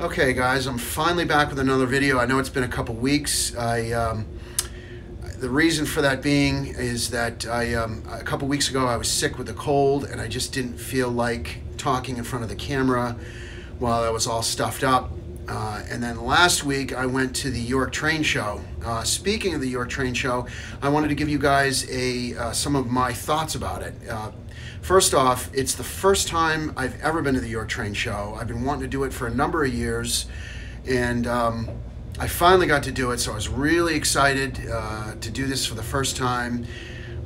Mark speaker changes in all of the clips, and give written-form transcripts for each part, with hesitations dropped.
Speaker 1: Okay guys, I'm finally back with another video. I know it's been a couple weeks. The reason for that being is that a couple weeks ago I was sick with a cold and I just didn't feel like talking in front of the camera while I was all stuffed up. And then last week I went to the York Train Show. Speaking of the York Train Show, I wanted to give you guys some of my thoughts about it. First off, it's the first time I've ever been to the York Train Show. I've been wanting to do it for a number of years, and I finally got to do it, so I was really excited to do this for the first time.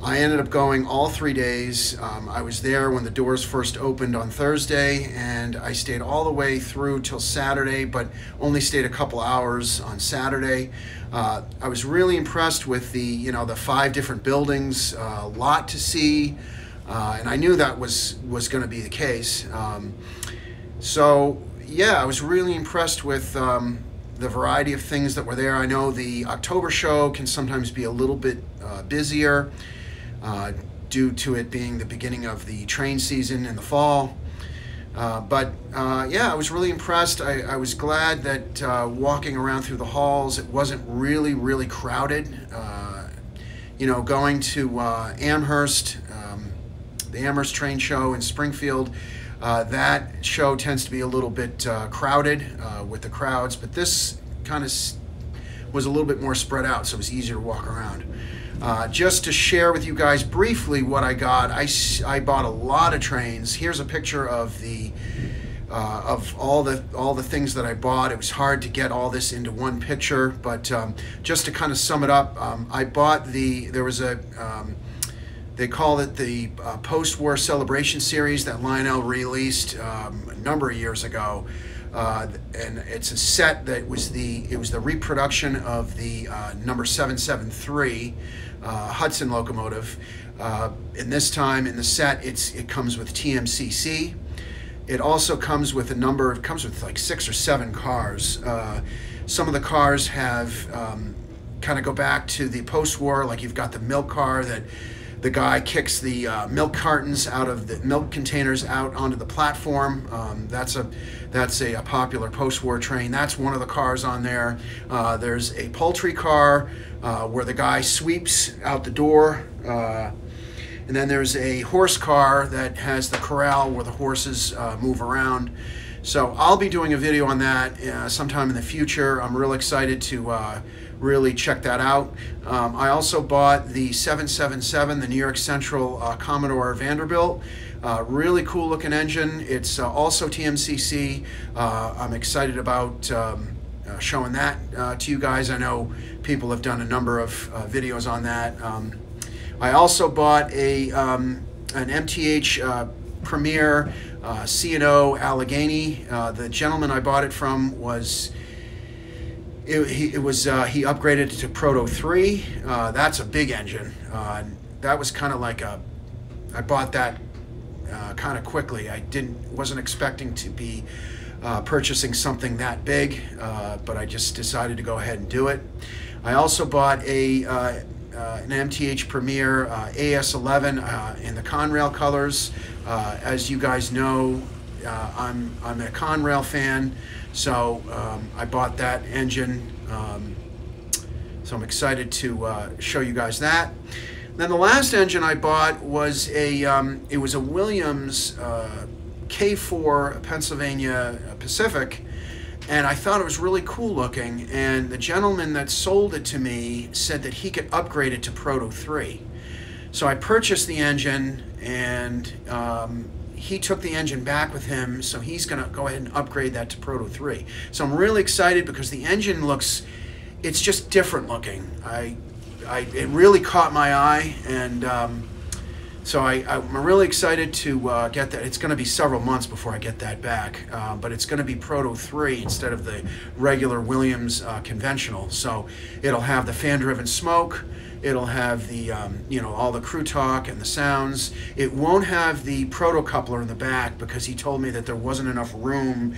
Speaker 1: I ended up going all 3 days. I was there when the doors first opened on Thursday, and I stayed all the way through till Saturday, but only stayed a couple hours on Saturday. I was really impressed with the 5 different buildings, a lot to see, and I knew that was going to be the case. So yeah, I was really impressed with the variety of things that were there. I know the October show can sometimes be a little bit busier, due to it being the beginning of the train season in the fall. Yeah, I was really impressed. I was glad that walking around through the halls, it wasn't really crowded. Going to Amherst, the Amherst train show in Springfield, that show tends to be a little bit crowded with the crowds, but this kind of was a little bit more spread out, so it was easier to walk around. Just to share with you guys briefly what I got, I bought a lot of trains. Here's a picture of all the things that I bought. It was hard to get all this into one picture, but just to kind of sum it up, I bought there was a they call it the post-war celebration series that Lionel released a number of years ago. And it's a set that it was the reproduction of the number 773 Hudson locomotive. And this time in the set, it comes with TMCC. It also comes with like 6 or 7 cars. Some of the cars have kind of go back to the post-war, like you've got the milk car that the guy kicks the milk cartons out of the milk containers out onto the platform. That's a popular post-war train. That's one of the cars on there. There's a poultry car where the guy sweeps out the door. And then there's a horse car that has the corral where the horses move around. So I'll be doing a video on that sometime in the future. I'm real excited to really check that out. I also bought the 777, the New York Central Commodore Vanderbilt. Really cool looking engine. It's also TMCC. I'm excited about showing that to you guys. I know people have done a number of videos on that. I also bought an MTH Premier C&O Allegheny. The gentleman I bought it from was he upgraded it to Proto 3. That's a big engine. That was kind of like I bought that kind of quickly. I wasn't expecting to be purchasing something that big, but I just decided to go ahead and do it. I also bought an MTH Premier AS11 in the Conrail colors. As you guys know, I'm a Conrail fan, so I bought that engine. So I'm excited to show you guys that. Then the last engine I bought was it was a Williams K4 Pennsylvania Pacific, and I thought it was really cool looking, and the gentleman that sold it to me said that he could upgrade it to Proto 3. So I purchased the engine, and he took the engine back with him, so he's going to go ahead and upgrade that to Proto 3. So I'm really excited because the engine it's just different looking. It really caught my eye, and so I'm really excited to get that. It's going to be several months before I get that back, but it's going to be Proto 3 instead of the regular Williams conventional. So it'll have the fan-driven smoke. It'll have the all the crew talk and the sounds. It won't have the proto coupler in the back because he told me that there wasn't enough room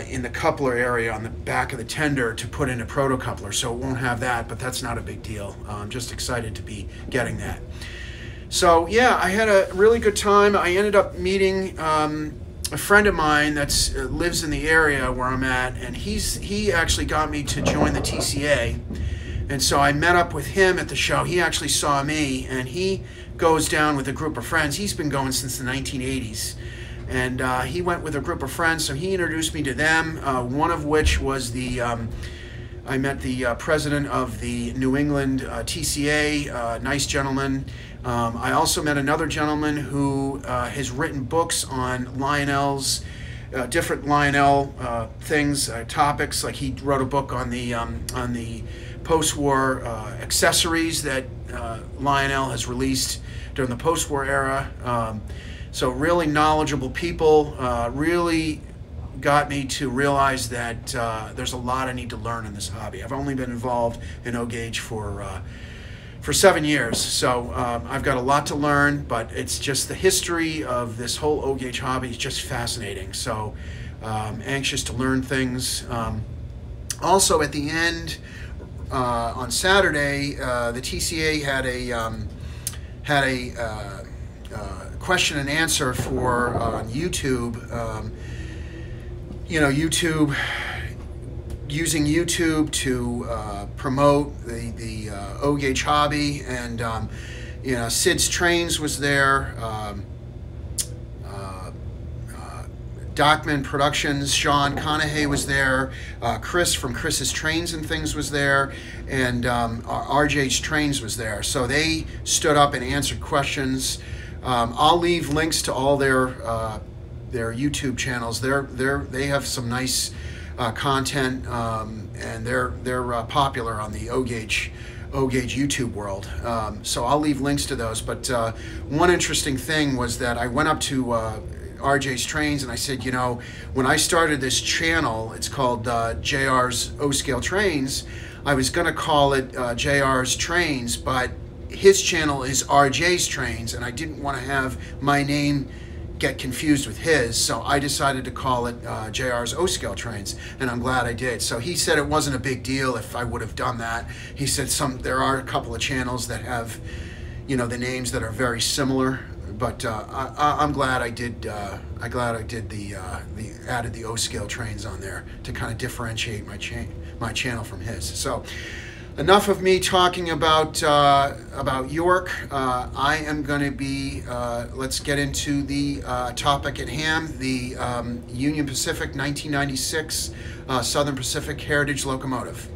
Speaker 1: in the coupler area on the back of the tender to put in a proto coupler, so it won't have that, but that's not a big deal. I'm just excited to be getting that. So yeah, I had a really good time. I ended up meeting a friend of mine that lives in the area where I'm at, and he actually got me to join the TCA. And so I met up with him at the show. He actually saw me, and he goes down with a group of friends. He's been going since the 1980s. And he went with a group of friends, so he introduced me to them, one of which was I met the president of the New England TCA, nice gentleman. I also met another gentleman who has written books on Lionel's, different Lionel things, topics. Like he wrote a book on the post-war accessories that Lionel has released during the post-war era. So really knowledgeable people, really got me to realize that there's a lot I need to learn in this hobby. I've only been involved in O-Gauge for 7 years, so I've got a lot to learn, but it's just the history of this whole O-Gauge hobby is just fascinating. So anxious to learn things. Also at the end, on Saturday, the TCA had a question and answer for on YouTube. YouTube, using YouTube to promote the O-Gauge hobby, and Sid's Trains was there. Dockman Productions, Sean Conahay was there, Chris from Chris's Trains and Things was there, and RJ's Trains was there. So they stood up and answered questions. I'll leave links to all their YouTube channels. They have some nice content, and they're popular on the O-Gauge YouTube world. So I'll leave links to those. But one interesting thing was that I went up to RJ's Trains and I said, when I started this channel, it's called JR's O-Scale Trains. I was going to call it JR's Trains, but his channel is RJ's Trains, and I didn't want to have my name get confused with his, so I decided to call it JR's O-Scale Trains, and I'm glad I did. So he said it wasn't a big deal if I would have done that. He said there are a couple of channels that have, the names that are very similar, but I'm glad I did. Added the O-Scale Trains on there to kind of differentiate my channel from his. So enough of me talking about York. I am going to be, let's get into the topic at hand, the Union Pacific 1996 Southern Pacific Heritage Locomotive.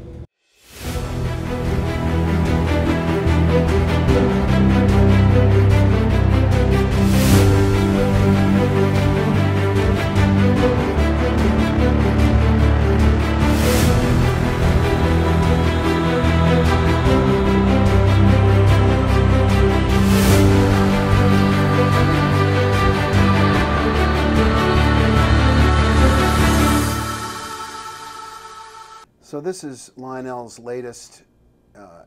Speaker 1: So this is Lionel's latest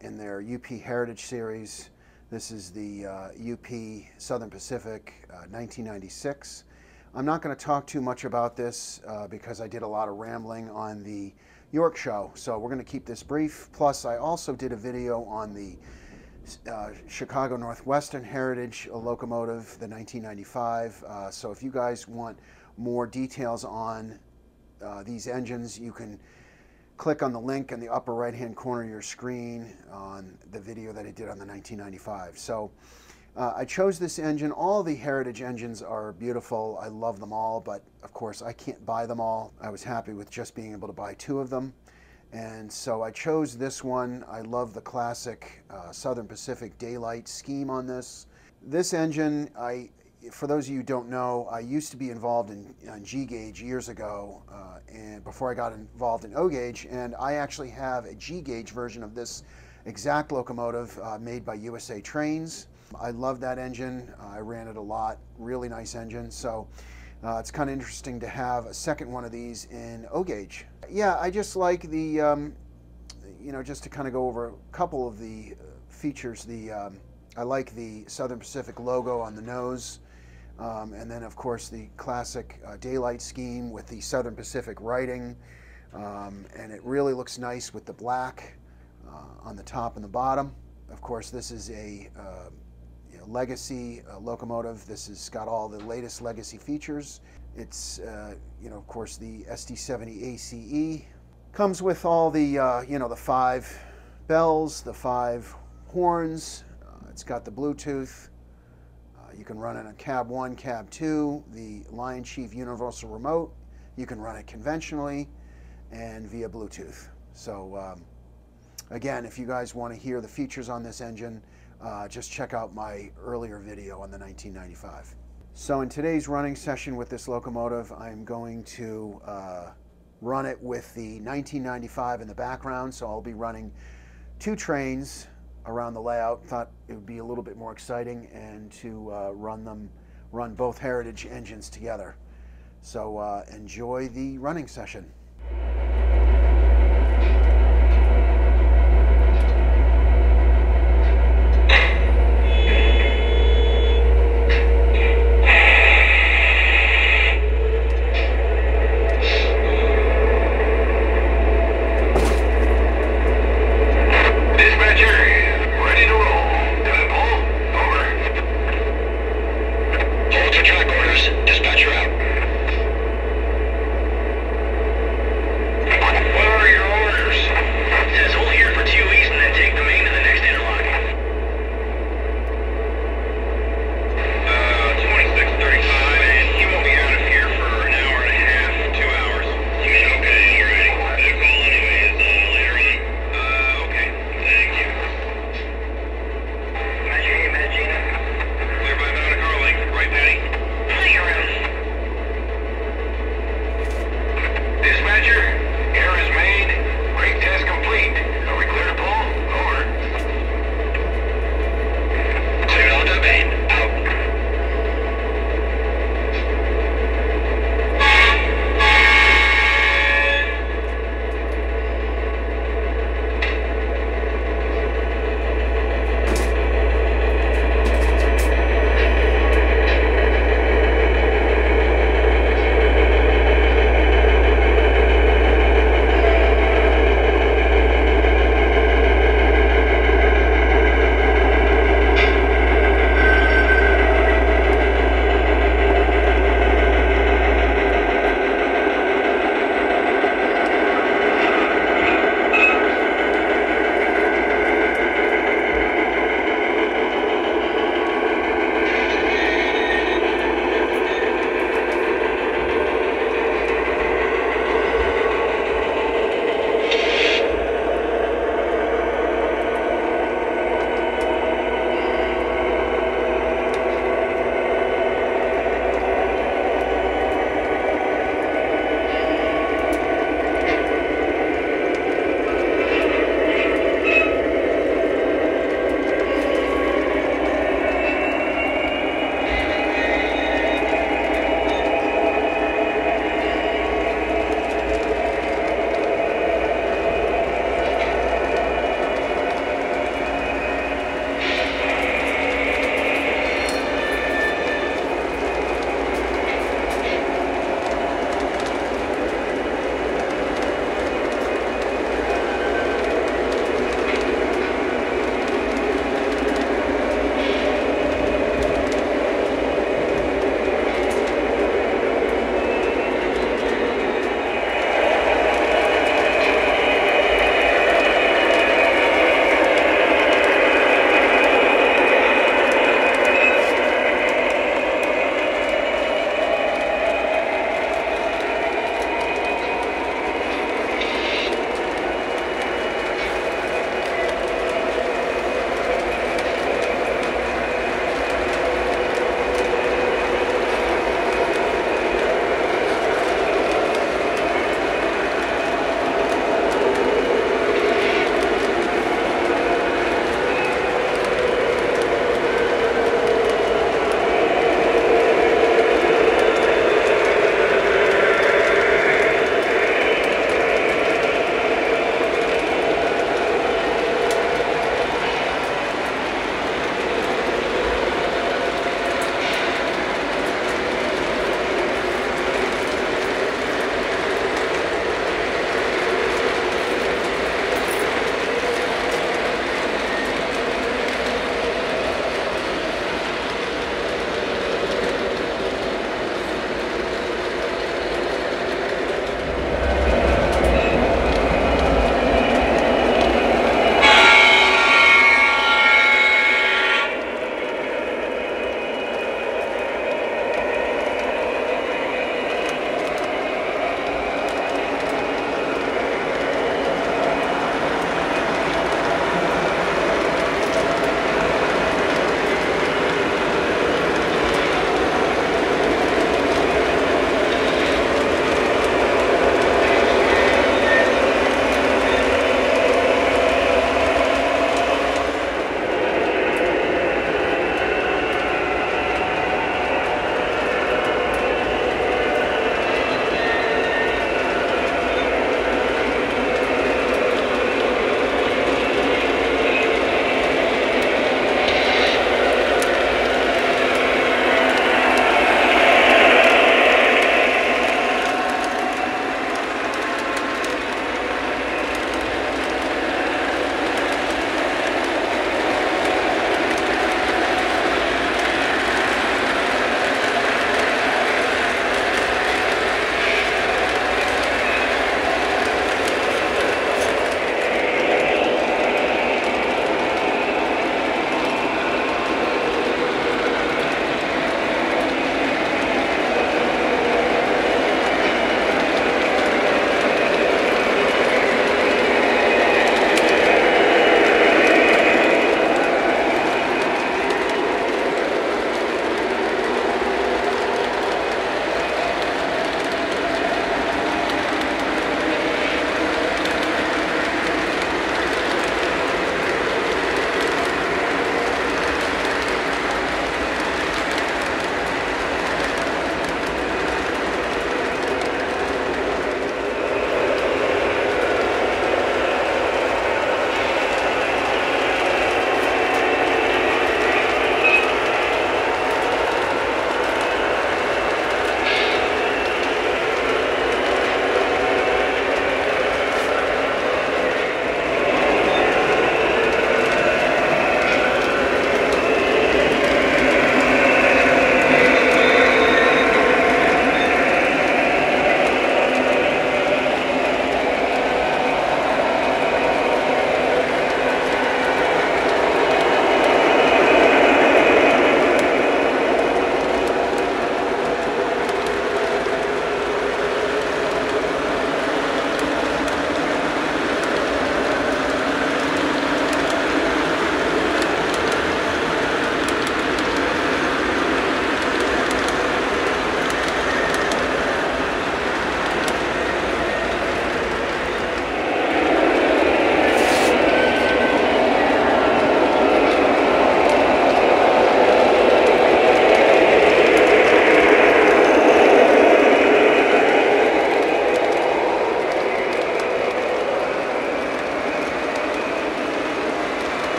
Speaker 1: in their UP Heritage Series. This is the UP Southern Pacific 1996. I'm not going to talk too much about this because I did a lot of rambling on the York show. So we're going to keep this brief. Plus, I also did a video on the Chicago Northwestern Heritage locomotive, the 1995. So if you guys want more details on these engines, you can click on the link in the upper right hand corner of your screen on the video that I did on the 1995. So I chose this engine. All the Heritage engines are beautiful. I love them all, but of course I can't buy them all. I was happy with just being able to buy 2 of them. And so I chose this one. I love the classic Southern Pacific daylight scheme on this. This engine, for those of you who don't know, I used to be involved in G-Gauge years ago, and before I got involved in O-Gauge, and I actually have a G-Gauge version of this exact locomotive made by USA Trains. I love that engine. I ran it a lot. Really nice engine. So it's kind of interesting to have a second one of these in O-Gauge. Yeah, I just like the, just to kind of go over a couple of the features. I like the Southern Pacific logo on the nose. And then, of course, the classic daylight scheme with the Southern Pacific writing. And it really looks nice with the black on the top and the bottom. Of course, this is a legacy locomotive. This has got all the latest legacy features. It's, of course, the SD70 ACE. Comes with all the, the 5 bells, the 5 horns. It's got the Bluetooth. You can run it on cab 1, cab 2, the Lion Chief universal remote. You can run it conventionally and via Bluetooth. So again, if you guys want to hear the features on this engine, just check out my earlier video on the 1995. So in today's running session with this locomotive, I'm going to run it with the 1995 in the background. So I'll be running 2 trains around the layout. Thought it would be a little bit more exciting and to run both Heritage engines together. So enjoy the running session.